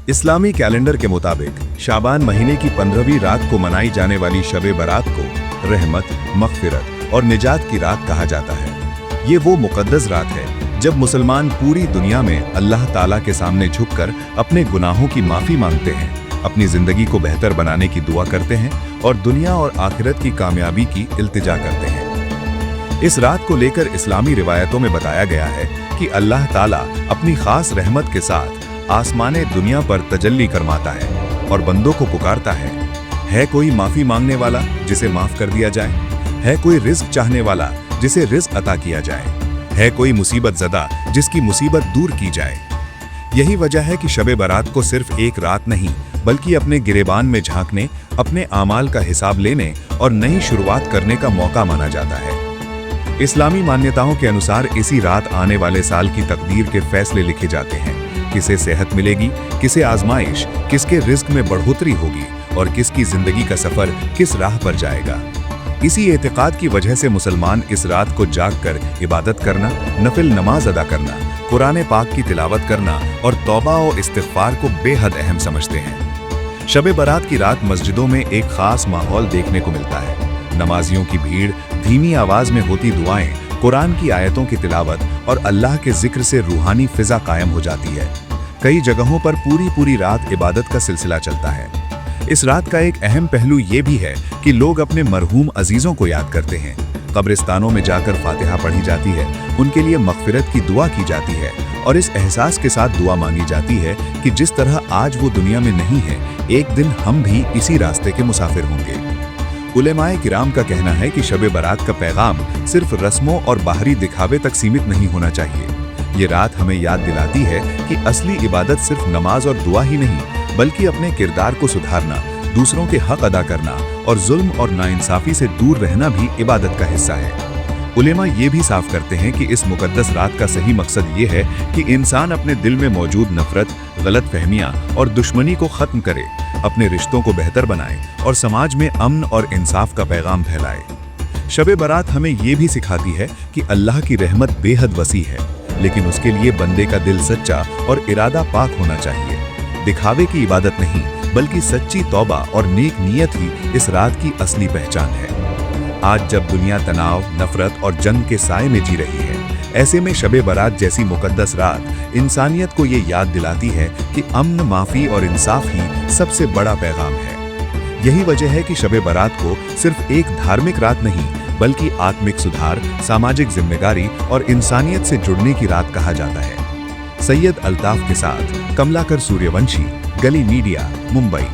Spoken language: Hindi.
इस्लामी कैलेंडर के मुताबिक शाबान महीने की 15वीं रात को मनाई जाने वाली शबे बारात को रहमत, मग़फ़िरत और निजात की रात कहा जाता है। ये वो मुक़द्दस रात है जब मुसलमान पूरी दुनिया में अल्लाह ताला के सामने झुककर अपने गुनाहों की माफ़ी मांगते हैं, अपनी ज़िंदगी को बेहतर बनाने की दुआ करते हैं और दुनिया और आखिरत की कामयाबी की इल्तिजा करते हैं। इस रात को लेकर इस्लामी रिवायतों में बताया गया है कि अल्लाह ताला अपनी ख़ास रहमत के साथ आसमाने दुनिया पर तजल्ली करवाता है और बंदों को पुकारता है कोई माफ़ी मांगने वाला जिसे माफ़ कर दिया जाए, है कोई रिज़्क़ चाहने वाला जिसे रिज़्क़ अता किया जाए, है कोई मुसीबत ज़दा जिसकी मुसीबत दूर की जाए। यही वजह है कि शबे बारात को सिर्फ एक रात नहीं बल्कि अपने गिरेबान में झांकने, अपने आमाल का हिसाब लेने और नई शुरुआत करने का मौका माना जाता है। इस्लामी मान्यताओं के अनुसार इसी रात आने वाले साल की तकदीर के फैसले लिखे जाते हैं। किसे सेहत मिलेगी, किसे आजमाइश, किसके रिज़्क़ में बढ़ोतरी होगी और किसकी जिंदगी का सफर किस राह पर जाएगा। इसी एतिक़ाद की वजह से मुसलमान इस रात को जागकर इबादत करना, नफिल नमाज अदा करना, कुरान पाक की तिलावत करना और तौबा और इस्तिग़फ़ार को बेहद अहम समझते हैं। शबे बारात की रात मस्जिदों में एक खास माहौल देखने को मिलता है। नमाजियों की भीड़, धीमी आवाज में होती दुआएं, कुरान की आयतों की तिलावत और अल्लाह के जिक्र से रूहानी फिजा कायम हो जाती है। कई जगहों पर पूरी रात इबादत का सिलसिला चलता है। इस रात का एक अहम पहलू ये भी है कि लोग अपने मरहूम अजीजों को याद करते हैं। कब्रिस्तानों में जाकर फातिहा पढ़ी जाती है, उनके लिए मग़फ़िरत की दुआ की जाती है और इस एहसास के साथ दुआ मांगी जाती है कि जिस तरह आज वो दुनिया में नहीं है, एक दिन हम भी इसी रास्ते के मुसाफिर होंगे। उलेमाए किराम का कहना है कि शबे बारात का पैगाम सिर्फ रस्मों और बाहरी दिखावे तक सीमित नहीं होना चाहिए। ये रात हमें याद दिलाती है कि असली इबादत सिर्फ नमाज और दुआ ही नहीं बल्कि अपने किरदार को सुधारना, दूसरों के हक अदा करना और जुल्म और नाइंसाफी से दूर रहना भी इबादत का हिस्सा है। उलेमा ये भी साफ करते हैं कि इस मुकद्दस रात का सही मकसद ये है कि इंसान अपने दिल में मौजूद नफरत, गलतफहमियां और दुश्मनी को ख़त्म करे, अपने रिश्तों को बेहतर बनाए और समाज में अमन और इंसाफ का पैगाम फैलाए। शबे बारात हमें ये भी सिखाती है कि अल्लाह की रहमत बेहद वसी है, लेकिन उसके लिए बंदे का दिल सच्चा और इरादा पाक होना चाहिए। दिखावे की इबादत नहीं बल्कि सच्ची तौबा और नेक नीयत ही इस रात की असली पहचान है। आज जब दुनिया तनाव, नफरत और जंग के साए में जी रही है, ऐसे में शबे बारात जैसी मुकद्दस रात इंसानियत को ये याद दिलाती है कि अमन, माफ़ी और इंसाफ ही सबसे बड़ा पैगाम है। यही वजह है कि शबे बारात को सिर्फ एक धार्मिक रात नहीं बल्कि आत्मिक सुधार, सामाजिक जिम्मेदारी और इंसानियत से जुड़ने की रात कहा जाता है। सैयद अल्ताफ के साथ कमलाकर सूर्यवंशी, गली मीडिया, मुंबई।